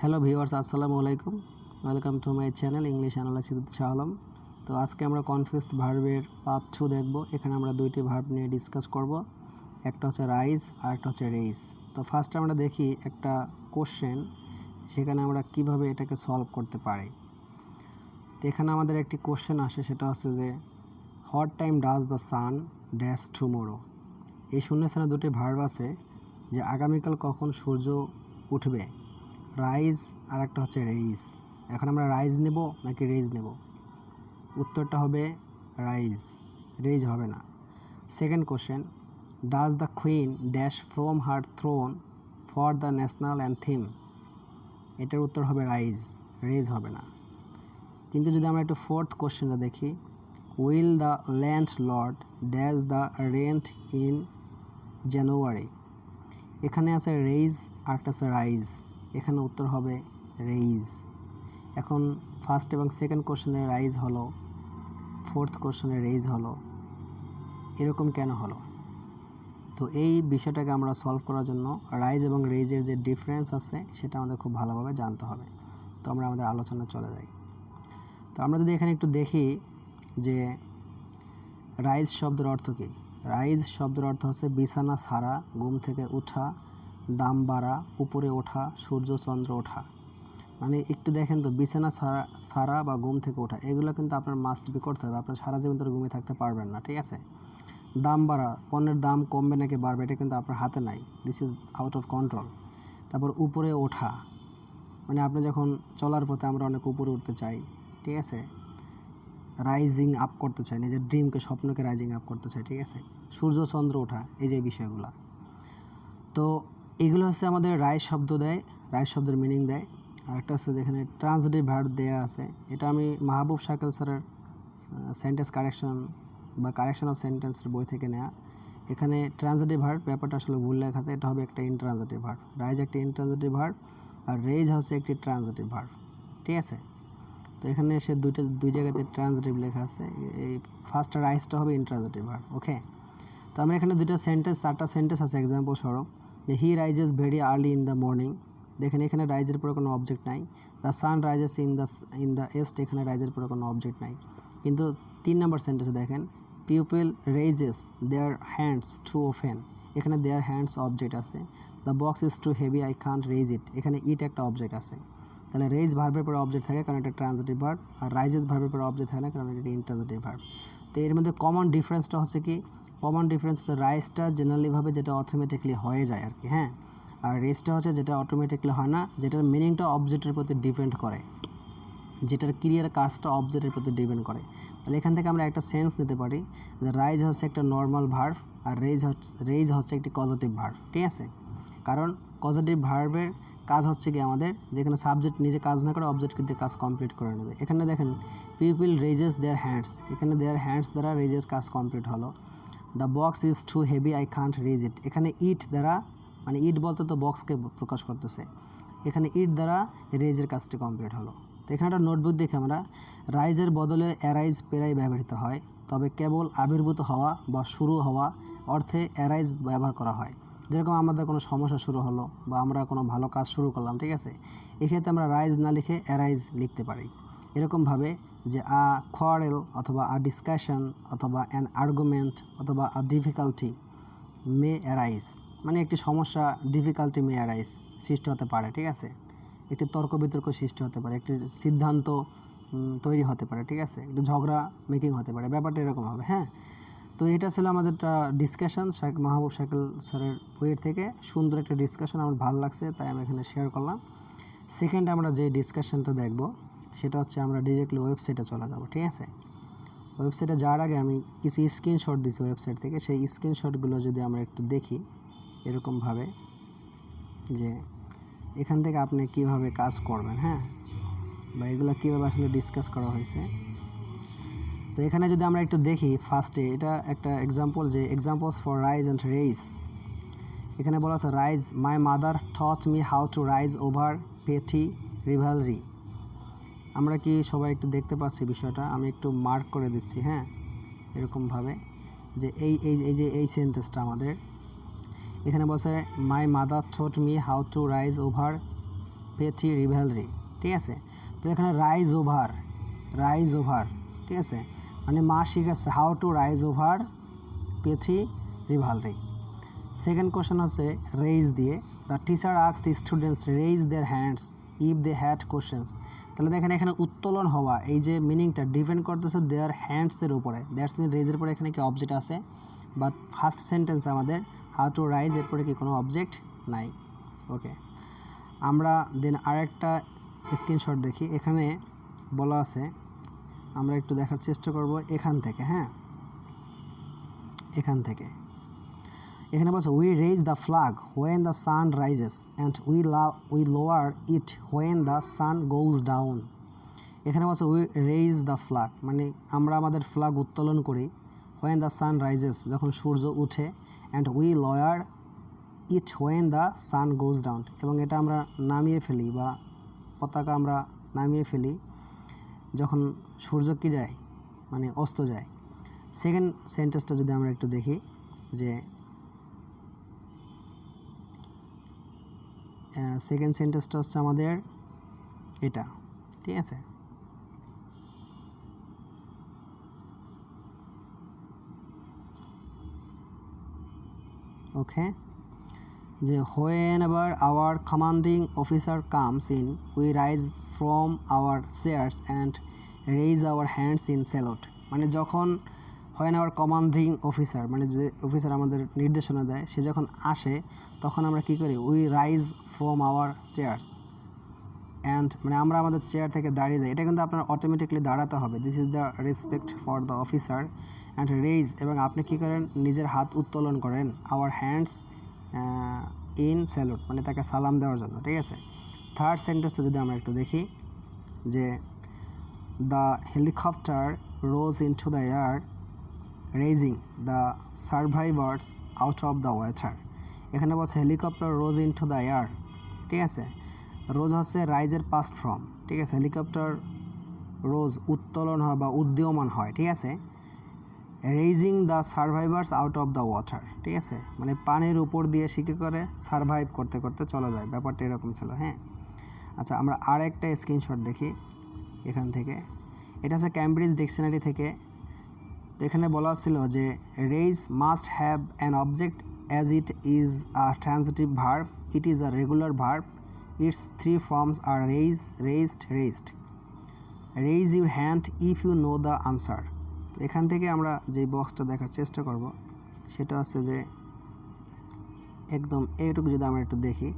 Hello viewers, আসসালামু আলাইকুম। Welcome to my channel English analysis with Shah Alam. তো আজকে আমরা কনফিউজড ভার্বের পার্ট 2 দেখব। এখানে আমরা দুইটি ভার্ব নিয়ে ডিসকাস করব। একটা হচ্ছে রাইজ আর একটা হচ্ছে রেইজ। তো ফার্স্টে আমরা দেখি একটা কোশ্চেন, সেখানে আমরা কিভাবে এটাকে সলভ করতে পারি। তো এখানে আমাদের একটি কোশ্চেন আসে, সেটা হচ্ছে যে what time does the sun dash tomorrow. এই শূন্যস্থানে দুটি ভার্ব আছে যে আগামীকাল কখন সূর্য উঠবে, রাইজ আর একটা হচ্ছে রেইজ। এখন আমরা রাইজ নেব নাকি রেইজ নেব? উত্তরটা হবে রাইজ, রেইজ হবে না। Second question, does the queen dash from her throne for the national anthem. এটার উত্তর হবে রাইজ, রেইজ হবে না। কিন্তু যদি আমরা একটু ফোর্থ কোশ্চেনটা দেখি, will the land Lord dash the rent in January. এখানে আছে রেইজ আর একটা আছে রাইজ, এখানে উত্তর হবে রেইজ। এখন ফার্স্ট এবং সেকেন্ড কোশ্চেনের রাইজ হলো, ফোর্থ কোশ্চেনের রেইজ হলো, এরকম কেন হলো? তো এই বিষয়টাকে আমরা সলভ করার জন্য রাইজ এবং রেইজের যে ডিফারেন্স আছে সেটা আমাদের খুব ভালোভাবে জানতে হবে। তো আমরা আমাদের আলোচনা চলে যাই। তো আমরা যদি এখানে একটু দেখি যে রাইজ শব্দের অর্থ কী। রাইজ শব্দের অর্থ হচ্ছে বিছানা ছাড়া, ঘুম থেকে ওঠা, দাম বাড়া, উপরে ওঠা, সূর্য চন্দ্র ওঠা। মানে একটু দেখেন তো, বিছানা ছাড়া বা ঘুম থেকে ওঠা, এগুলো কিন্তু আপনার মাস্ট বি করতে হবে। আপনার সারা জীবন ধরে ঘুমিয়ে থাকতে পারবেন না, ঠিক আছে? দাম বাড়া, পণ্যের দাম কমবে নাকি বাড়বে এটা কিন্তু আপনার হাতে নাই, this is out of control. তারপর উপরে ওঠা, মানে আপনি যখন চলার পথে আমরা অনেক উপরে উঠতে চাই, ঠিক আছে? রাইজিং আপ করতে চাই, নিজের ড্রিমকে, স্বপ্নকে রাইজিং আপ করতে চাই, ঠিক আছে? সূর্য চন্দ্র ওঠা, এই যে বিষয়গুলো। তো এগুলো হচ্ছে আমাদের রাইজ শব্দ দেয়, রাইজ শব্দের মিনিং দেয়। আর একটা হচ্ছে যেখানে ট্রান্সিটিভ ভার্ব দেওয়া আছে, এটা আমি মাহবুব শাকিল স্যারের সেন্টেন্স কারেকশন বা কারেকশন অফ সেন্টেন্সের বই থেকে নেওয়া। এখানে ট্রান্সিটিভ ভার্ব ব্যাপারটা আসলে ভুল লেখা আছে, এটা হবে একটা ইনট্রান্সিটিভ ভার্ব। রাইজ একটা ইনট্রান্সিটিভ ভার্ব আর রেইজ হচ্ছে একটি ট্রান্সিটিভ ভার্ব, ঠিক আছে? তো এখানে সে দুই জায়গাতে ট্রান্সিটিভ লেখা আছে। এই ফার্স্ট রাইজটা হবে ইনট্রান্সিটিভ ভার্ব, ওকে? তো আমরা এখানে চারটা সেন্টেন্স আছে এক্সাম্পল স্বরূপ। যে he rises very early in the morning, দেখেন এখানে রাইজের পরে কোনো অবজেক্ট নাই। The sun rises in the east, এখানে রাইজের পরে কোনো অবজেক্ট নাই। কিন্তু 3 নম্বর সেন্টেন্সে দেখেন, people raises their hands to open, এখানে দেয়ার হ্যান্ডস অবজেক্ট আছে। The box is too heavy I can't raise it, এখানে ইট একটা অবজেক্ট আছে। তাহলে রেইজ ভার্বের পরে অবজেক্ট থাকে কারণ এটা ট্রান্সিটিভ ভার্ব, আর রাইজেস ভার্বের পরে অবজেক্ট থাকে না কারণ এটা ইনট্রান্সিটিভ ভার্ব। তো এর মধ্যে কমন ডিফারেন্সটা হচ্ছে কি, কমন ডিফারেন্স হচ্ছে রাইজটা জেনারেলিভাবে যেটা অটোমেটিকলি হয়ে যায় আর কি, হ্যাঁ। আর রেজটা হচ্ছে যেটা অটোমেটিকলি হয় না, যেটার মিনিংটা অবজেক্টের প্রতি ডিপেন্ড করে, যেটার ক্রিয়ার কাজটা অবজেক্টের প্রতি ডিপেন্ড করে। তাহলে এখান থেকে আমরা একটা সেন্স নিতে পারি যে রাইজ হচ্ছে একটা নর্মাল ভার্ব আর রেইজ হচ্ছে একটি পজিটিভ ভার্ব, ঠিক আছে? কারণ পজিটিভ ভার্বের কাজ হচ্ছে কি আমাদের, যেখানে সাবজেক্ট নিজে কাজ না করে অবজেক্ট কিন্তু কাজ কমপ্লিট করে নেবে। এখানে দেখেন পিপল রেজেস দেয়ার হ্যান্ডস, এখানে দেয়ার হ্যান্ডস দ্বারা রেজের কাজ কমপ্লিট হলো। The box is too heavy I can't raise it, এখানে ইট দ্বারা, মানে ইট বলতে তো বক্সকে প্রকাশ করতেছে, এখানে ইট দ্বারা রেজের কাজটি কমপ্লিট হলো। তো এখানে একটা নোটবুক দেখে আমরা, রাইজের বদলে অ্যারাইজ প্রায় ব্যবহৃত হয়, তবে কেবল আবির্ভূত হওয়া বা শুরু হওয়া অর্থে অ্যারাইজ ব্যবহার করা হয়। যেরকম আমাদের কোনো সমস্যা শুরু হলো বা আমরা কোনো ভালো কাজ শুরু করলাম, ঠিক আছে? এক্ষেত্রে আমরা রাইজ না লিখে অ্যারাইজ লিখতে পারি। এরকমভাবে যে আ কোয়ারেল অথবা আ ডিসকাশন অথবা অ্যান আর্গুমেন্ট অথবা আ ডিফিকাল্টি মে অ্যারাইজ, মানে একটি সমস্যা, ডিফিকাল্টি মে অ্যারাইজ, সৃষ্টি হতে পারে, ঠিক আছে? একটি তর্ক বিতর্ক সৃষ্টি হতে পারে, একটি সিদ্ধান্ত তৈরি হতে পারে, ঠিক আছে? একটি ঝগড়া মেকিং হতে পারে, ব্যাপারটা এরকম হবে, হ্যাঁ। তো এটা ছিল আমাদের ডিসকাশন মাহবুব শাকিল স্যারের বইয়ের থেকে, সুন্দর একটা ডিসকাশন, আমার ভালো লাগছে তাই আমি এখানে শেয়ার করলাম। সেকেন্ড আমরা যে ডিসকাশনটা দেখব সেটা হচ্ছে আমরা ডিরেক্টলি ওয়েবসাইটে চলে যাব, ঠিক আছে? ওয়েবসাইটে যাওয়ার আগে আমি কিছু স্ক্রিনশট দিচ্ছি ওয়েবসাইট থেকে, সেই স্ক্রিনশটগুলো যদি আমরা একটু দেখি এরকমভাবে, যে এখান থেকে আপনি কিভাবে কাজ করবেন, হ্যাঁ, বা এগুলো কীভাবে আসলে ডিসকাস করা হয়েছে। তো এখানে যদি আমরা একটু দেখি ফার্স্টে, এটা একটা এক্সাম্পল, যে examples for rise and raise. এখানে বলা আছে rise, my mother taught me how to rise over পেটি রিভালরি। আমরা কি সবাই একটু দেখতে পাচ্ছি বিষয়টা? আমি একটু মার্ক করে দিচ্ছি, হ্যাঁ, এরকমভাবে যে এই সেন্টেন্সটা আমাদের এখানে বলছে, my mother taught me how to rise over petty রিভ্যালরি, ঠিক আছে। তো এখানে রাইজ ওভার, ঠিক আছে, মানে মা শিখাচ্ছে how to rise over petty rivalry. Second question হচ্ছে রেইজ দিয়ে, the teacher asked students raise their hands if they had questions. তাহলে দেখেন এখানে উত্তোলন হওয়া, এই যে মিনিংটা ডিপেন্ড করতেছে দেয়ার হ্যান্ডসের উপরে। দ্যাটস মিন রেইজের পরে এখানে কি অবজেক্ট আছে, বাট ফার্স্ট সেন্টেন্স আমাদের হাউ টু রাইজ, এরপরে কি কোনো অবজেক্ট নাই। ওকে, আমরা দেন আরেকটা স্ক্রিনশট দেখি। এখানে বলা আছে, আমরা একটু দেখার চেষ্টা করব এখান থেকে। হ্যাঁ, এখানে বলছে we raise the flag when the sun rises and we lower it when the sun goes down. এখানে বলছে উই রেইজ দ্য ফ্ল্যাগ, মানে আমরা আমাদের ফ্ল্যাগ উত্তোলন করি হোয়েন দ্য সান রাইজেস, যখন সূর্য উঠে, and we lower it when the sun goes down, এবং এটা আমরা নামিয়ে ফেলি বা পতাকা আমরা নামিয়ে ফেলি যখন সূর্য কি যায়, মানে অস্ত যায়। সেকেন্ড সেন্টেন্সটা যদি আমরা একটু দেখি, যে সেকেন্ড সেন্টেন্সটা হচ্ছে আমাদের এটা, ঠিক আছে। ওকে, যে whenever our commanding officer comes in we rise from our chairs and raise our hands in salute, মানে যখন when our commanding officer, মানে যে অফিসার আমাদের নির্দেশনা দেয়, সে যখন আসে তখন আমরা কি করি, we rise from our chairs and, মানে আমরা আমাদের চেয়ার থেকে দাঁড়িয়ে যাই। এটা কিন্তু আপনার অটোমেটিকলি দাঁড়াতে হবে, this is the respect for the officer and raise, এবং আপনি কী করেন, নিজের হাত উত্তোলন করেন, আওয়ার হ্যান্ডস ইন স্যালুট, মানে তাকে সালাম দেওয়ার জন্য, ঠিক আছে। থার্ড সেন্টেন্সটা যদি আমরা একটু দেখি, যে the helicopter rose into the air raising the survivors out of the water. এখানে বলছে helicopter rose into the air, ঠিক আছে। রোজ হচ্ছে রাইজের পাস্ট ফর্ম, ঠিক আছে। হেলিকপ্টার রোজ উত্তোলন হয় বা উদীয়মান হয়, ঠিক আছে। Raising the survivors out of the water, ঠিক আছে, মানে পানির উপর দিয়ে সে কী করে, সার্ভাইভ করতে করতে চলে যায়, ব্যাপারটা এরকম ছিল। হ্যাঁ, আচ্ছা, আমরা আর একটা স্ক্রিনশট দেখি এখান থেকে। এটা হচ্ছে ক্যামব্রিজ ডিকশনারি থেকে। তো এখানে বলা ছিল যে raise must have an object as it is a transitive verb, it is a regular verb, its three forms are raise, raised, raised. Raise your hand if you know the answer. তো এখান থেকে আমরা যে বক্সটা দেখার চেষ্টা করব, সেটা হচ্ছে যে একদম এইটুকু যদি আমরা একটু দেখি,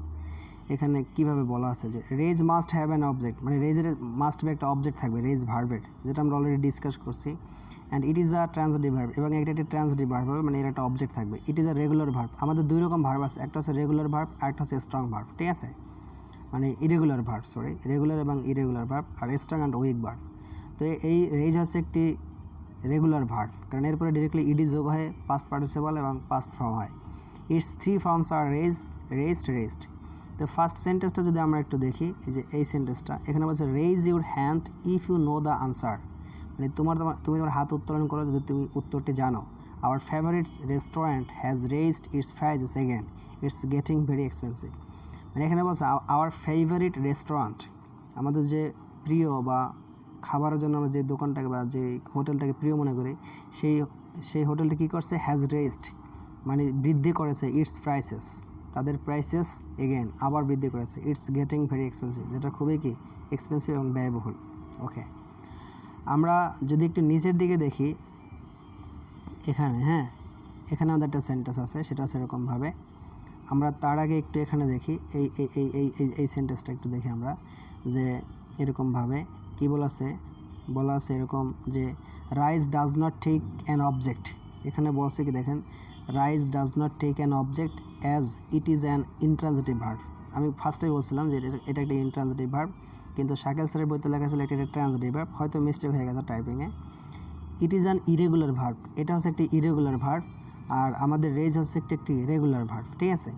এখানে কিভাবে বলা আছে যে raise must have an object, মানে রেইজের মাস্ট বি একটা অবজেক্ট থাকবে, রেইজ ভার্বের, যেটা আমরা অলরেডি ডিসকাস করছি। And it is a transitive verb, এবং এটা একটি ট্রান্সিটিভ ভার্ব হবে, মানে এর একটা অবজেক্ট থাকবে। ইট ইজ আ রেগুলার ভার্ব, আমাদের দুই রকম ভার্ব আছে, একটা হচ্ছে রেগুলার ভার্ব আর একটা হচ্ছে স্ট্রং ভার্ব, ঠিক আছে, মানে ইরেগুলার ভার্ব, সরি, রেগুলার এবং ইরেগুলার ভার্ব, আর স্ট্রং অ্যান্ড উইক ভার্ব। তো এই রেইজ হচ্ছে একটি রেগুলার ভার্ব, কারণ এরপরে ডিরেক্টলি ইডি যোগ হয়, পাস্ট পার্টিসিপল এবং পাস্ট ফর্ম হয়। Its three forms are raise, raised, raised. তো ফার্স্ট সেন্টেন্সটা যদি আমরা একটু দেখি, এই যে এই সেন্টেন্সটা এখানে বলছে raise your hand if you know the answer, মানে তুমি তোমার হাত উত্তোলন করো যদি তুমি উত্তরটি জানো। Hour favourite restaurant has raised it's prices again, it's getting very expensive. মানে এখানে বলছে আওয়ার ফেভারিট রেস্টুরেন্ট, আমাদের যে প্রিয় বা খাবারের জন্য আমরা যে দোকানটাকে বা যে হোটেলটাকে প্রিয় মনে করি, সেই হোটেলটা কী করছে, হ্যাজ রেইজড, মানে বৃদ্ধি করেছে, ইটস প্রাইসেস, তাদের প্রাইসেস এগেন, আবার বৃদ্ধি করেছে, ইটস গেটিং ভেরি এক্সপেন্সিভ, যেটা খুবই কি এক্সপেন্সিভ এবং ব্যয়বহুল। ওকে, আমরা যদি একটু নিচের দিকে দেখি এখানে, হ্যাঁ, এখানে আমাদের একটা সেন্টেন্স আছে, সেটা সেরকমভাবে আমরা তার আগে একটু এখানে দেখি, এই এই এই এই এই এই সেন্টেন্সটা একটু দেখি আমরা, যে এরকমভাবে কী বলা আছে এরকম, যে rise does not take an object. এখানে বলছে কি দেখেন, rise does not take an object as it is an intransitive verb. আমি ফার্স্টে বলছিলাম যে এটা একটা ইনট্রানজিটিভ ভার্ব, কিন্তু শাকিল স্যারের বইতে লেখা ছিল এটা একটা ট্রান্সিটিভ ভার্ব, হয়তো মিস্টেক হয়ে গেছে টাইপিংয়ে। It is an irregular verb, এটা হচ্ছে একটি ইরেগুলার ভার্ব, আর আমাদের রেইজ হচ্ছে একটি রেগুলার ভার্ব, ঠিক আছে।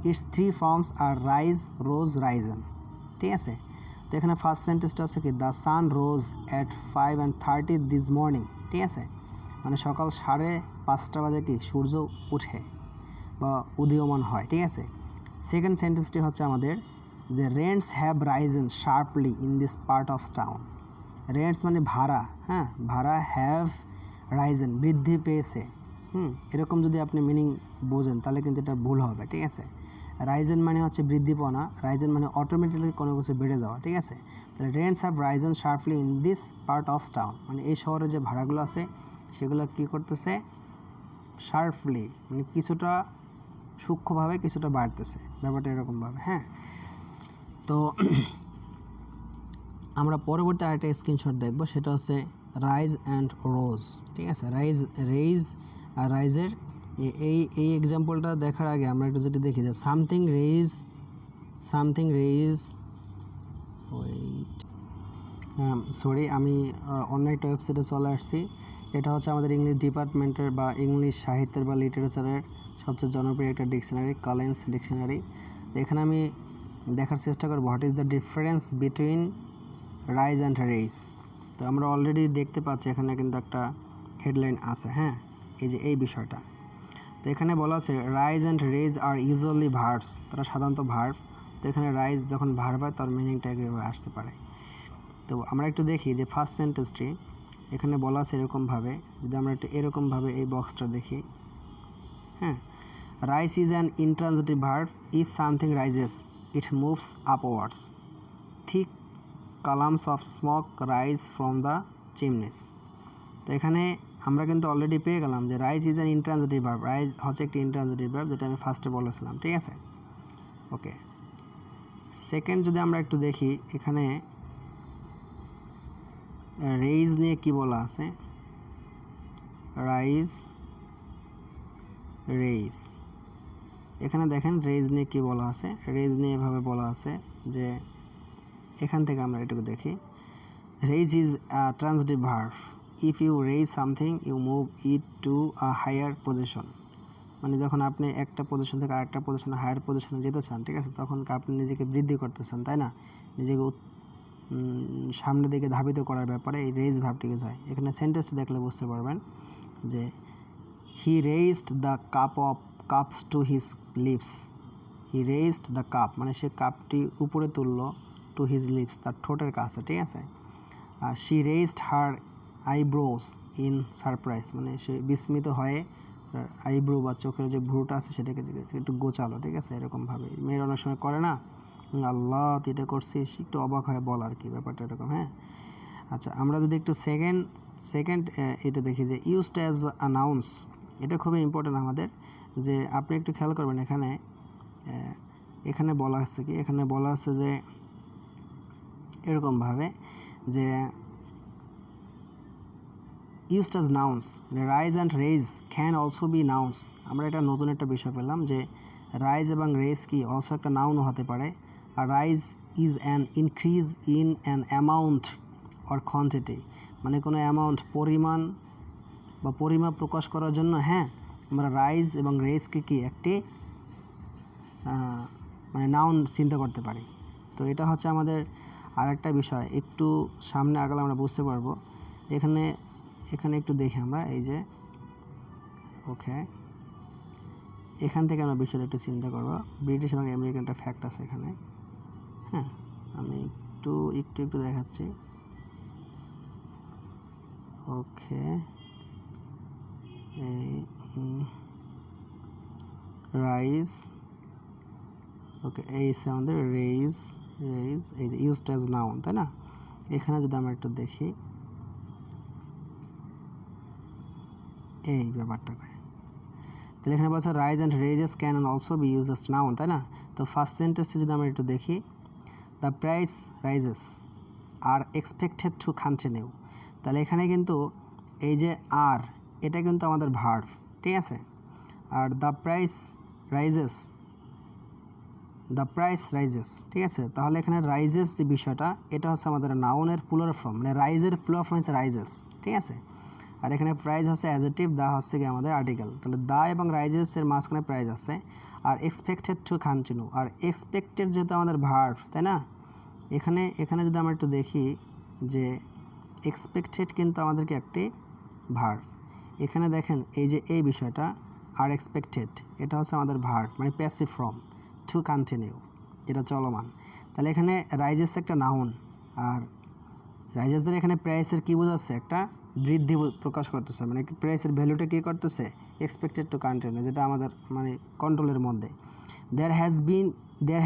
Its three forms are rise, rose, risen, ঠিক আছে। তো এখানে ফার্স্ট সেন্টেন্সটা হচ্ছে কি, the sun rose at 5:30 this morning, ঠিক আছে, মানে সকাল 5:30 বাজে কি সূর্য উঠে বা উদীয়মান হয়, ঠিক আছে। সেকেন্ড সেন্টেন্সটি হচ্ছে আমাদের যে rents have Ryzen sharply in this part of town. Rents মানে ভাড়া, হ্যাঁ, ভাড়া হ্যাভ রাইজেন বৃদ্ধি পেয়েছে। এরকম যদি আপনি মিনিং বোঝেন তাহলে কিন্তু এটা ভুল হবে, ঠিক আছে। রাইজেন মানে হচ্ছে বৃদ্ধি পাওয়া, রাইজেন মানে অটোমেটিক্যালি কোনো কিছু বেড়ে যাওয়া, ঠিক আছে। তাহলে rents have Ryzen sharply in this part of town মানে এই শহরে যে ভাড়াগুলো আছে সেগুলো কী করতেছে, শার্পলি মানে কিছুটা সূক্ষ্মভাবে কিছুটা বাড়তেছে, ব্যাপারটা এরকমভাবে, হ্যাঁ। তো আমরা পরবর্তী আরেকটা স্ক্রিনশট দেখব, সেটা হচ্ছে রাইজ অ্যান্ড রোজ, ঠিক আছে। রেইজ আর রাইজের এই এক্সাম্পলটা দেখার আগে আমরা একটু যেটা দেখি যে সামথিং রেইজ ওয়েট, সরি আমি অন্য একটা ওয়েবসাইটে চলে আসছি। এটা হচ্ছে আমাদের ইংলিশ ডিপার্টমেন্টের বা ইংলিশ সাহিত্যের বা লিটারেচারের সবচেয়ে জনপ্রিয় একটা ডিকশনারি, কলিন্স ডিকশনারি। এখানে আমি দেখার চেষ্টা করব what is the difference between rise and raise. তো আমরা অলরেডি দেখতে পাচ্ছি এখানে কিন্তু একটা হেডলাইন আছে, হ্যাঁ, এই যে এই বিষয়টা। তো এখানে বলা আছে rise and raise are usually verbs, তারা সাধারণত ভার্ব। তো এখানে রাইজ যখন ভার্ব হয় তার মিনিংটা কীভাবে আসতে পারে। তো আমরা একটু দেখি যে ফার্স্ট সেন্টেন্সটি এখানে বলা আছে এরকমভাবে, যদি আমরা একটু এরকমভাবে এই বক্সটা দেখি, হ্যাঁ, rise is an intransitive verb, if something rises it moves upwards, thick columns of smoke rise from the chimneys। তো এখানে আমরা কিন্তু অলরেডি পেয়ে গেলাম যে rise is an intransitive verb, rise হচ্ছে একটি ইন্ট্রানজিটিভ ভার্ব, যেটা আমি ফার্স্টে বলেছিলাম, ঠিক আছে। ওকে, সেকেন্ড যদি আমরা একটু দেখি এখানে রেইজ নিয়ে কি বলা আছে, রেইজ এখানে দেখেন রেইজ নিয়ে কি বলা আছে। রেইজ নিয়ে এভাবে বলা আছে যে এখান থেকে আমরা এটুকু দেখি, raise is a transitive verb, if you raise something you move it to a higher position. মানে যখন আপনি একটা পজিশন থেকে আরেকটা পজিশনে হায়ার পজিশনে যেতে চান, ঠিক আছে, তখন আপনি নিজেকে বৃদ্ধি করতেছেন, তাই না, নিজেকে সামনের দিকে ধাবিত করার ব্যাপারে এই রেইজ ভার্বটি ইউজ হয়। এখানে সেন্টেন্সটি দেখলে বুঝতে পারবেন যে he raised the cups to his lips. He raised the cup মানে সে কাপটি উপরে তুললো, টু হিজ লিপস তার ঠোঁটের কাছে, ঠিক আছে। She raised her eyebrows in surprise মানে সে বিস্মিত হয়ে আইব্রো বা চোখের যে ভ্রুটা আছে সেটাকে একটু গোছালো, ঠিক আছে, এরকমভাবে মেয়ের অনেক সময় করে না, আল্লাহ তুই এটা করছিস, একটু অবাক হয়ে বল আর কি, ব্যাপারটা এরকম, হ্যাঁ। আচ্ছা, আমরা যদি একটু সেকেন্ড এটা দেখি যে ইউজড অ্যাজ আ নাউন্স, এটা খুবই ইম্পর্টেন্ট আমাদের, যে আপনি একটু খেয়াল করবেন এখানে বলা আছে কি, এখানে বলা আছে যে এরকমভাবে যে used as nouns, rise and raise can also B nouns. আমরা এটা নতুন একটা বিষয় পেলাম যে রাইজ এবং রেইজ কি অলসো একটা নাউনও হতে পারে। আর rise is an increase in an amount or quantity, মানে কোনো অ্যামাউন্ট পরিমাণ বা পরিমাপ প্রকাশ করার জন্য, হ্যাঁ, আমরা রাইজ এবং রেইজকে কি একটি মানে নাউন চিন্তা করতে পারি। তো এটা হচ্ছে আমাদের আরেকটা বিষয়, একটু সামনে আগালে আমরা বুঝতে পারবো। এখানে একটু দেখি আমরা এই যে ওকে, এখান থেকে আমরা বিষয়টা একটু চিন্তা করব। ব্রিটিশ এবং আমেরিকান একটা ফ্যাক্ট আছে এখানে, হ্যাঁ, আমি একটু দেখাচ্ছি। ওকে, রাইজ, ওকে, এই আমাদের রেইজ এই যে ইউজড অ্যাজ নাউন, তাই না। এখানে যদি আমরা একটু দেখি এই ব্যাপারটাকে, তাহলে এখানে বলছে rise and raises can also be used as noun, তাই না। তো ফার্স্ট সেন্টেন্সটি যদি আমরা একটু দেখি, the price rises are expected to continue, তাহলে এখানে কিন্তু এই যে আর এটা কিন্তু আমাদের ভার্ব, ঠিক আছে। আর দ্য প্রাইস রাইজেস, ঠিক আছে, তাহলে এখানে রাইজেস যে বিষয়টা এটা হচ্ছে আমাদের নাউনের প্লুরাল ফর্ম, মানে রাইজের প্লুরাল ফর্ম হচ্ছে রাইজেস, ঠিক আছে। আর এখানে প্রাইজ হচ্ছে অ্যাডজেক্টিভ, দা হচ্ছে কি আমাদের আর্টিকেল, তাহলে দা এবং রাইজেসের মাঝখানে প্রাইজ আছে। আর এক্সপেক্টেড টু কন্টিনিউ, আর এক্সপেক্টেড যেহেতু আমাদের ভার্ব, তাই না, এখানে যদি আমরা একটু দেখি যে এক্সপেক্টেড কিন্তু আমাদেরকে একটি ভার্ব। এখানে দেখেন এই যে এই বিষয়টা আর এক্সপেক্টেড এটা হচ্ছে আমাদের ভার্ব, মানে প্যাসিভ ফর্ম, টু কন্টিনিউ, যেটা চলমান। তাহলে এখানে রাইজেস একটা নাউন, আর রাইজেস দ্বারা এখানে প্রাইসের কী বোঝাচ্ছে, একটা বৃদ্ধি প্রকাশ করতেছে, মানে প্রাইসের ভ্যালুটা কী করতেছে, এক্সপেক্টেড টু কন্টিনিউ, যেটা আমাদের মানে কন্ট্রোলের মধ্যে। There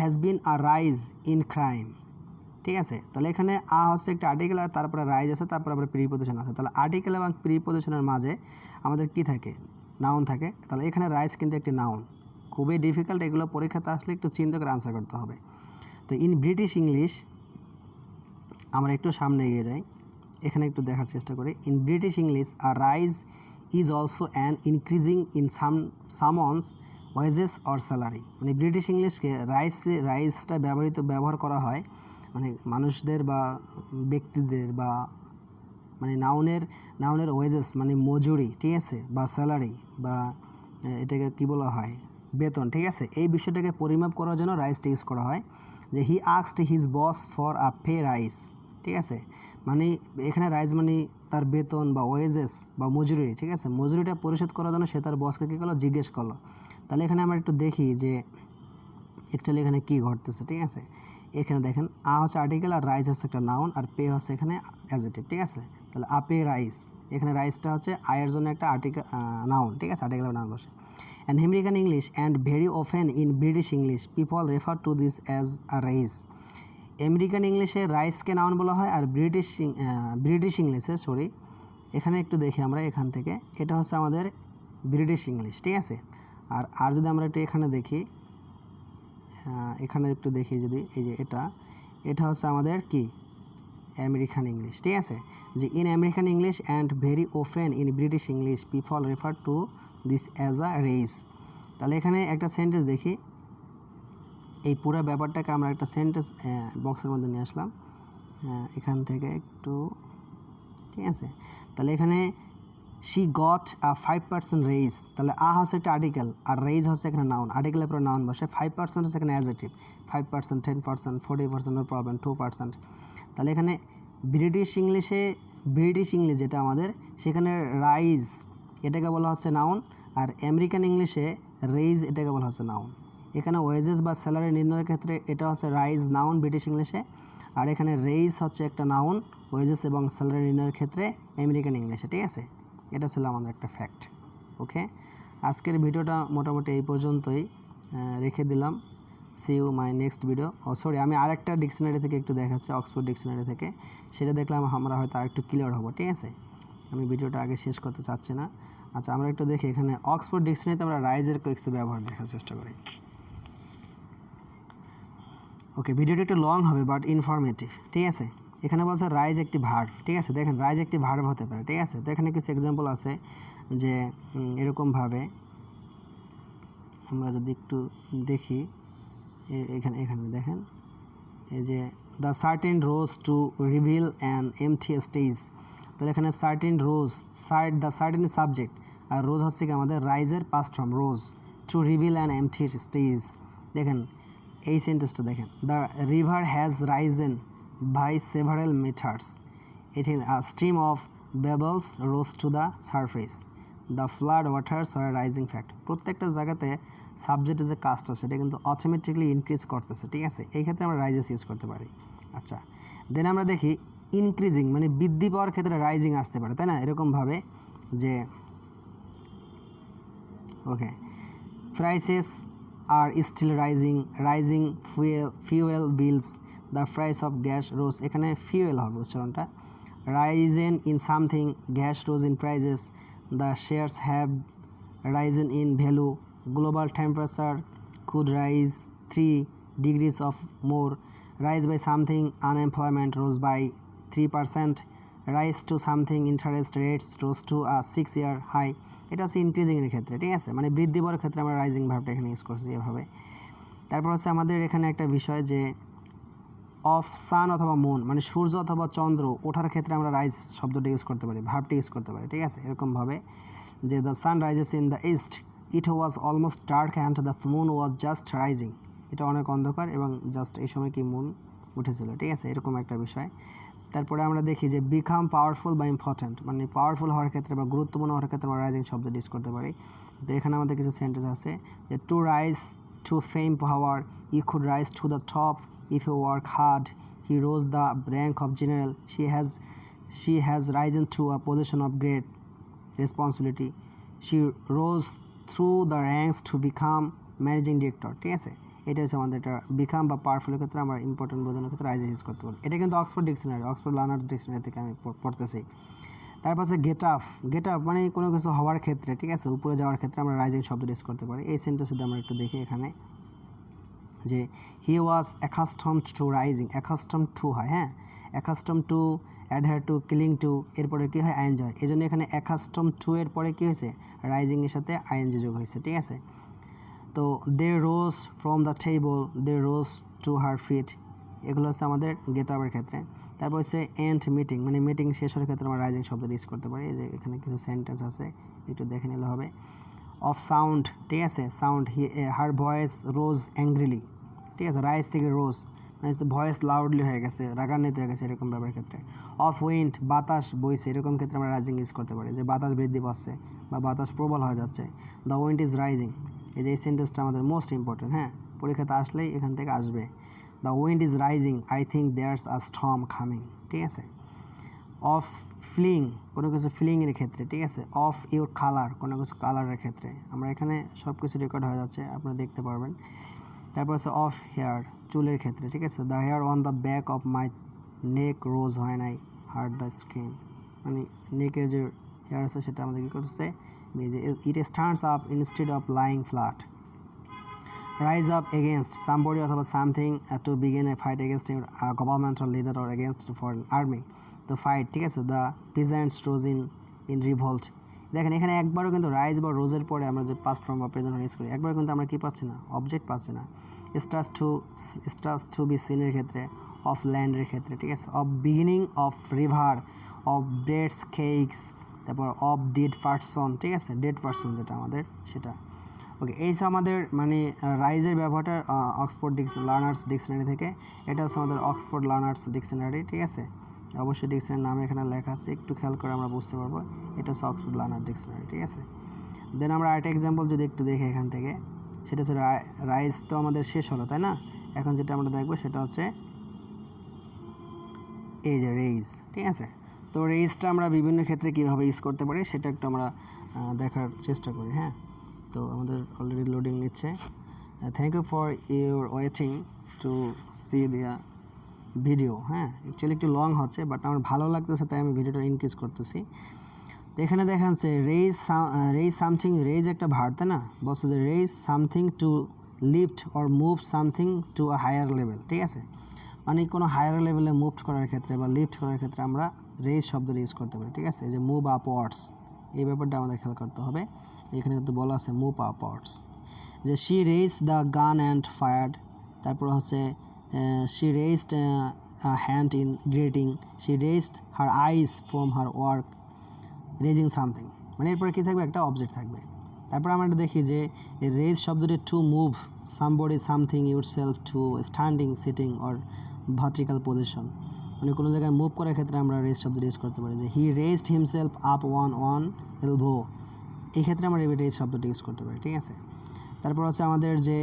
has been a rise in crime, ঠিক আছে। তাহলে এখানে আ হচ্ছে একটা আর্টিকেল, আর তারপরে রাইজ আছে, তারপরে আবার প্রিপোজিশন আছে। তাহলে আর্টিকেল এবং প্রিপোজিশনের মাঝে আমাদের কি থাকে, নাউন থাকে। তাহলে এখানে রাইজ কিন্তু একটি নাউন, খুবই ডিফিকাল্ট, এগুলো পরীক্ষাতে আসলে একটু চিন্তা করে আনসার করতে হবে। তো ইন ব্রিটিশ ইংলিশ, আমরা একটু সামনে এগিয়ে যাই, এখানে একটু দেখার চেষ্টা করি। In British English a rise is also an increasing in someone's wages or salary. মানে ব্রিটিশ ইংলিশকে রাইজটা ব্যবহার করা হয় মানে মানুষদের বা ব্যক্তিদের বা মানে নাউনের ওয়েজেস মানে মজুরি, ঠিক আছে, বা স্যালারি বা এটাকে কী বলা হয়, বেতন, ঠিক আছে। এই বিষয়টাকে পরিমাপ করার জন্য রাইজটা ইউজ করা হয়। যে he asked his boss for a pay rise, ঠিক আছে। মানে এখানে রাইজ মানে তার বেতন বা ওয়েজেস বা মজুরি, ঠিক আছে, মজুরিটা পরিশোধ করার জন্য সে তার বসকে কী করলো, জিজ্ঞেস করলো। তাহলে এখানে আমরা একটু দেখি যে অ্যাকচুয়ালি এখানে কী ঘটতেছে, ঠিক আছে। এখানে দেখেন আ হচ্ছে আর্টিকেল আর রাইজ হচ্ছে একটা নাউন, আর পে হচ্ছে এখানে অ্যাডজেক্টিভ, ঠিক আছে। তাহলে আ পে রাইজ, এখানে রাইজটা হচ্ছে আয়ের জন্য একটা আর্টিকেল নাউন, ঠিক আছে, আর্টিকেল নাউন বসে। And American English and very often in British English people refer to this as a rise. American ইংলিশে রাইজকে নাউন বলা হয়, আর ব্রিটিশ ইংলিশে এখানে একটু দেখি আমরা এখান থেকে, এটা হচ্ছে আমাদের ব্রিটিশ ইংলিশ, ঠিক আছে। আর যদি আমরা একটু এখানে দেখি, এখানে একটু দেখি যদি, এই যে এটা হচ্ছে আমাদের কি, আমেরিকান ইংলিশ, ঠিক আছে। যে in American English and very often in British English people refer to this as a raise. তাহলে এখানে একটা সেন্টেন্স দেখি, এই পুরো ব্যাপারটাকে আমরা একটা সেন্টেন্স বক্সের মধ্যে নিয়ে আসলাম এখান থেকে একটু, ঠিক আছে। তাহলে এখানে শি গট আ 5% রেইজ, তাহলে আ হচ্ছে একটা আর্টিকেল আর রেইজ হচ্ছে এখানে নাউন, আর্টিকেলের পরে নাউন বসে। 5% হচ্ছে এখানে অ্যাডজেক্টিভ, 5%, 10%, 40%, নো প্রবলেম, 2%। তাহলে এখানে ব্রিটিশ ইংলিশ যেটা আমাদের, সেখানে রাইজ এটাকে বলা হচ্ছে নাউন, আর আমেরিকান ইংলিশে রেইজ এটাকে বলা হচ্ছে নাউন। এখানে ওয়েজেস বা স্যালারি নির্ণয়ের ক্ষেত্রে এটা হচ্ছে রাইজ নাউন ব্রিটিশ ইংলিশে, আর এখানে রেইজ হচ্ছে একটা নাউন ওয়েজেস এবং স্যালারি নির্ণয়ের ক্ষেত্রে আমেরিকান ইংলিশে, ঠিক আছে। এটা ছিল আমাদের একটা ফ্যাক্ট। ওকে, আজকের ভিডিওটা মোটামুটি এই পর্যন্তই রেখে দিলাম। See you my next video. আমি আরেকটা ডিকশনারি থেকে একটু দেখাচ্ছি, অক্সফোর্ড ডিকশনারি থেকে, সেটা দেখলাম আমরা হয়তো আরেকটু ক্লিয়ার হবো, ঠিক আছে। আমি ভিডিওটা আগে শেষ করতে চাচ্ছি না। আচ্ছা, আমরা একটু দেখি এখানে অক্সফোর্ড ডিকশনারিতে আমরা রাইজের কিছু ব্যবহার দেখার চেষ্টা করি। ওকে, ভিডিওটা একটু লং হবে বাট ইনফরমেটিভ, ঠিক আছে। এখানে বলছে রাইজ একটি ভার্ব, ঠিক আছে। দেখেন রাইজ একটি ভার্ব হতে পারে, ঠিক আছে। তো এখানে কিছু এক্সাম্পল আছে যে এরকমভাবে আমরা যদি একটু দেখি, এখানে দেখেন এই যে the curtain rose to reveal an empty stage. তাহলে এখানে curtain rose, the curtain subject, আর রোজ হচ্ছে কি আমাদের রাইজের past form rose, to reveal an empty stage. দেখেন এই সেন্টেন্সটা দেখেন, the river has risen by several methods, it is a stream of bubbles rose to the surface, the flood waters are rising fast. প্রত্যেকটা জায়গাতে সাবজেক্টের যে কাজটা সেটা কিন্তু অটোমেটিকলি ইনক্রিজ করতেছে, ঠিক আছে। এই ক্ষেত্রে আমরা রাইজেস ইউজ করতে পারি। আচ্ছা, দেন আমরা দেখি ইনক্রিজিং মানে বৃদ্ধি পাওয়ার ক্ষেত্রে রাইজিং আসতে পারে, তাই না, এরকমভাবে যে okay prices are still rising fuel bills, the price of gas rose, এখানে ফিউয়েল হবে উচ্চারণটা। Risen in something, gas rose in prices, the shares have risen in value, global temperature could rise 3 degrees of more, rise by something, unemployment rose by 3%, rise to something, interest rates rose to a 6-year high। এটা হচ্ছে increasing এর ক্ষেত্রে, ঠিক আছে, মানে বৃদ্ধি পাওয়ার ক্ষেত্রে আমরা রাইজিং ভার্বটা এখানে ইউজ করছি এভাবে। তারপর হচ্ছে আমাদের এখানে একটা বিষয় যে অফ সান অথবা মুন মানে সূর্য অথবা চন্দ্র ওঠার ক্ষেত্রে আমরা রাইজ শব্দটা ইউজ করতে পারি, ভার্বটা ইউজ করতে পারি, ঠিক আছে। এরকমভাবে যে the sun rises in the east, it was almost dark and the moon was just rising, এটা অনেক অন্ধকার এবং জাস্ট এই সময় কি মুন উঠেছিল, ঠিক আছে, এরকম একটা বিষয়। তারপরে আমরা দেখি যে বিকাম পাওয়ারফুল বা ইম্পর্ট্যান্ট মানে পাওয়ারফুল হওয়ার ক্ষেত্রে বা গুরুত্বপূর্ণ হওয়ার ক্ষেত্রে আমরা রাইজিং শব্দটা ইউজ করতে পারি। তো এখানে আমাদের কিছু সেন্টেন্স আছে যে to rise to fame power, you could rise to the top if you work hard. He rose the rank of general. She has risen to a position of great responsibility. She rose through the ranks to become managing director. ঠিক আছে, এটা হচ্ছে আমাদের এটা become বা পাওয়ারফুলের ক্ষেত্রে আমরা important বোঝানোর ক্ষেত্রে রাইজ ইউজ করতে পারি। এটা কিন্তু Oxford dictionary, Oxford learners dictionary থেকে আমি পড়তেছি। তারপর হচ্ছে গেট আপ মানে কোনো কিছু হওয়ার ক্ষেত্রে, ঠিক আছে, উপরে যাওয়ার ক্ষেত্রে আমরা রাইজিং শব্দ ইউজ করতে পারি। এই সেন্টেন্স যদি আমরা একটু দেখি এখানে যে he was accustomed to rising, accustom to হয়, হ্যাঁ, accustom to, adhere to, killing to, এরপরে কী হয় আইএনজি হয়। এই জন্য এখানে অ্যাকাস্টম টু এর পরে কী হয়েছে রাইজিংয়ের সাথে আইএনজি যোগ হয়েছে। ঠিক আছে, তো they rose from the table, they rose to her feet, এগুলো হচ্ছে আমাদের গেট আপের ক্ষেত্রে। তারপর হচ্ছে এন্ড মিটিং, মানে মিটিং শেষ হওয়ার ক্ষেত্রে আমরা রাইজিং শব্দ ইউজ করতে পারি। এই যে এখানে কিছু সেন্টেন্স আছে, একটু দেখে নিলে হবে। অফ সাউন্ড, ঠিক আছে, সাউন্ড, হার ভয়েস রোজ অ্যাংগ্রিলি, ঠিক আছে, রাইজ থেকে রোজ মানে ভয়েস লাউডলি হয়ে গেছে, রাগান্বিত হয়ে গেছে, এরকম ব্যাপারের ক্ষেত্রে। অফ উইন্ড, বাতাস বইছে, এরকম ক্ষেত্রে আমরা রাইজিং ইউজ করতে পারি, যে বাতাস বৃদ্ধি পাচ্ছে বা বাতাস প্রবল হয়ে যাচ্ছে। দ্য উইন্ড ইজ রাইজিং, এই যে এই সেন্টেন্সটা আমাদের মোস্ট ইম্পর্টেন্ট, হ্যাঁ, পরীক্ষাতে আসলেই এখান থেকে আসবে। The wind is rising, I think there's a storm coming, ঠিক আছে। অফ ফ্লিং, কোনো কিছু ফিলিংয়ের ক্ষেত্রে, ঠিক আছে। অফ ইউর কালার, কোনো কিছু কালারের ক্ষেত্রে। আমরা এখানে সব কিছু রেকর্ড হয়ে যাচ্ছে, আপনারা দেখতে পারবেন। তারপর হচ্ছে অফ হেয়ার, চুলের ক্ষেত্রে, ঠিক আছে। The hair on the back of my neck rose when I heard the scream, মানে নেকের যে হেয়ার আছে সেটা আমাদের কী করছে, যে it stands up instead of lying flat. Rise up against somebody অথবা something to begin a fight against your governmental leader or against foreign army, তো ফাইট, ঠিক আছে। The peasants rose in revolt, দেখেন এখানে একবারও কিন্তু রাইজ বা রোজের পরে আমরা যে পাস্ট ফর্ম বা প্রেজেন্ট ইউজ করি, একবার কিন্তু আমরা কী পাচ্ছি না, অবজেক্ট পাচ্ছি না। স্টার্স টু বি সিনের ক্ষেত্রে, অফ ল্যান্ডের ক্ষেত্রে, ঠিক আছে। Of beginning of river, of breads cakes, তারপর অফ ডেড পারসন, ঠিক আছে, ডেড পারসন যেটা আমাদের সেটা। ওকে, এই হচ্ছে আমাদের মানে রাইজের ব্যবহারটা অক্সফোর্ড লার্নার্স ডিকশনারি থেকে। এটা হচ্ছে আমাদের অক্সফোর্ড লার্নার্স ডিকশনারি, ঠিক আছে। অবশ্যই ডিকশনারির নাম এখানে লেখা আছে, একটু খেয়াল করে আমরা বুঝতে পারবো এটা হচ্ছে অক্সফোর্ড লার্নার ডিকশনারি, ঠিক আছে। দেন আমরা আরেকটা এক্সাম্পল যদি একটু দেখি এখান থেকে, সেটা হচ্ছে রাইজ তো আমাদের শেষ হলো, তাই না। এখন যেটা আমরা দেখবো সেটা হচ্ছে এই যে রেইজ, ঠিক আছে। তো রেইজটা আমরা বিভিন্ন ক্ষেত্রে কীভাবে ইউজ করতে পারি সেটা একটু আমরা দেখার চেষ্টা করি, হ্যাঁ। তো আমাদের অলরেডি লোডিং নিচ্ছে। Thank you for your waiting to see the video, হ্যাঁ। অ্যাকচুয়ালি একটু লং হচ্ছে, বাট আমার ভালো লাগতেছে তাই আমি ভিডিওটা ইনক্রিজ করতেছি। তো এখানে দেখাচ্ছে রেইজ সামথিং, রেইজ একটা ভার্ব, তাই না। বলছে যে raise something to lift or move something to a higher level, ঠিক আছে। মানে কোনো হায়ার লেভেলে মুভ করার ক্ষেত্রে বা লিফট করার ক্ষেত্রে আমরা রেইজ শব্দটা ইউজ করতে পারি, ঠিক আছে। এই যে মুভ আপওয়ার্ডস, এই ব্যাপারটা আমাদের খেয়াল করতে হবে। এখানে কিন্তু বলা আছে মুভ আপওয়ার্ডস, যে she raise the gun and fired, তারপর হচ্ছে she raised hand in greeting, she raised her eyes from her work raising something, মানে এরপরে কী থাকবে, একটা অবজেক্ট থাকবে। তারপর আমরা দেখি যে রেজ শব্দটি to move somebody something yourself to standing sitting or vertical position, মানে কোনো জায়গায় মুভ করার ক্ষেত্রে আমরা রেজ শব্দ ইউজ করতে পারি, যে হি রেজড হিমসেলফ আপ ওয়ান এলভো, এই ক্ষেত্রে আমরা রেজ শব্দটি ইউজ করতে পারি, ঠিক আছে। তারপর হচ্ছে আমাদের যে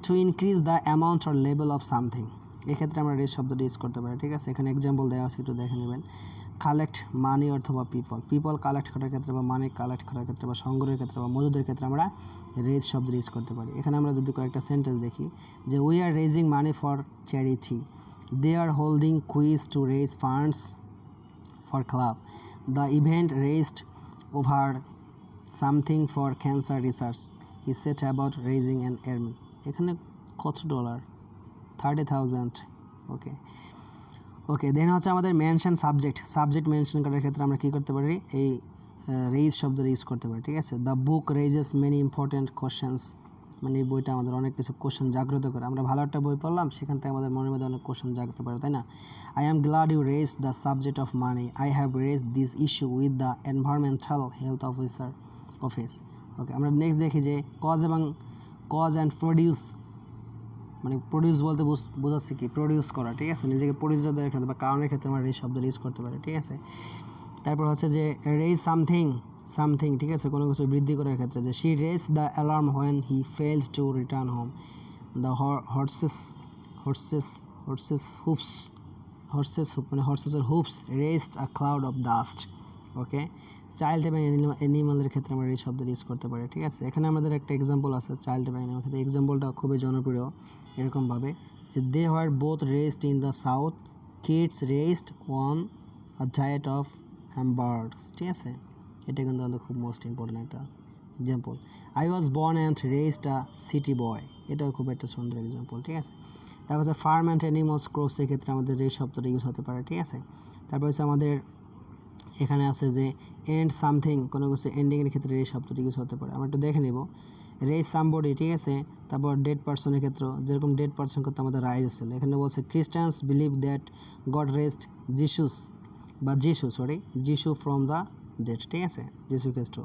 to increase the amount or level of something, এক্ষেত্রে আমরা রেজ শব্দটি ইউজ করতে পারি, ঠিক আছে। এখানে এক্সাম্পল দেওয়া আছে, একটু দেখে নেবেন। কালেক্ট মানি অথবা পিপল কালেক্ট করার ক্ষেত্রে বা মানি কালেক্ট করার ক্ষেত্রে বা সংগ্রহের ক্ষেত্রে বা মজুদের ক্ষেত্রে আমরা রেজ শব্দ ইউজ করতে পারি। এখানে আমরা যদি কয়েকটা সেন্টেন্স দেখি, যে we are raising money for charity, they are holding quiz to raise funds for club, the event raised over something for cancer research, he set about raising an army, এখানে কত ডলার, 30,000, ওকে। দেন হচ্ছে আমাদের mention subject mention করার ক্ষেত্রে আমরা কী করতে পারি, এই রেইজ শব্দটা ইউজ করতে পারি, ঠিক আছে। The book raises many important questions, মানে এই বইটা আমাদের অনেক কিছু কোশ্চেন জাগ্রত করে। আমরা ভালো একটা বই পড়লাম, সেখান থেকে আমাদের মনের মধ্যে অনেক কোশ্চেন জাগতে পারে, তাই না। I am glad you raised the subject of money, I have raised this issue with the environmental health office. Okay, আমরা নেক্সট দেখি যে কজ অ্যান্ড প্রডিউস, মানে প্রডিউস বলতে বোঝাচ্ছে কি, প্রডিউস করা, ঠিক আছে। নিজেকে প্রডিউসার দেওয়ার ক্ষেত্রে বা কারণের ক্ষেত্রে আমরা এই শব্দটা ইউজ করতে পারি, ঠিক আছে। তারপর হচ্ছে যে রেজ সামথিং, ঠিক আছে, কোনো কিছু বৃদ্ধি করার ক্ষেত্রে, যে she raise the alarm when he failed to return home, the হর্সেসের hooves raised a cloud of dust. Okay, child এবং অ্যানিমালের ক্ষেত্রে আমরা এই শব্দ ইউজ করতে পারি, ঠিক আছে। এখানে আমাদের একটা এক্সাম্পল আছে চাইল্ড এবং অ্যানিমাল ক্ষেত্রে, এক্সাম্পলটা খুবই জনপ্রিয়, এরকমভাবে যে they were both raised in the south, kids raised on a diet of hamburgers, ঠিক আছে। এটা কিন্তু আমাদের খুব মোস্ট ইম্পর্টেন্ট একটা example. I was born and raised a city boy, এটাও খুব একটা সুন্দর এক্সাম্পল, ঠিক আছে। তারপর হচ্ছে ফার্ম অ্যান্ড অ্যানিমালস ক্রপসের ক্ষেত্রে আমাদের এই শব্দটা ইউজ হতে পারে, ঠিক আছে। তারপর হচ্ছে আমাদের এখানে আছে যে এন্ড সামথিং, কোনো কিছু এন্ডিংয়ের ক্ষেত্রে এই শব্দটি ইউজ হতে পারে। আমরা একটু দেখে নেব, রেজ সামবডি, ঠিক আছে। তারপর ডেড পার্সনের ক্ষেত্রে, যেরকম ডেড পার্সন করতে আমাদের রাইজ ছিল, এখানে বলছে ক্রিস্টিয়ানস বিলিভ দ্যাট গড রেজড যিশু ফ্রম দ্য ডেড, ঠিক আছে, যিশু খ্রিস্ট।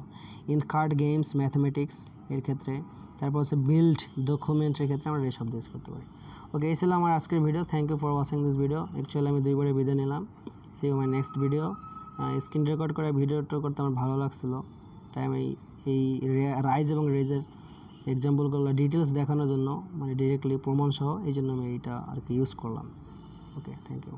ইন কার্ড গেমস ম্যাথমেটিক্স এর ক্ষেত্রে, তারপর হচ্ছে বিল্ড ডকুমেন্টের ক্ষেত্রে আমরা এই শব্দ ইউজ করতে পারি। ওকে, এই ছিল আমার আজকের video. Thank you for watching this video. Actually আমি 2বারে বিদায় নিলাম। See you my next video. Screen record করা ভিডিওটা করতে আমার ভালো লাগছিল, তাই আমি এই রাইজ এবং রেজের এক্সাম্পলগুলো ডিটেলস দেখানোর জন্য, মানে ডিরেক্টলি প্রমাণ সহ, এই জন্য আমি এইটা আর কি ইউজ করলাম। ওকে, থ্যাংক ইউ।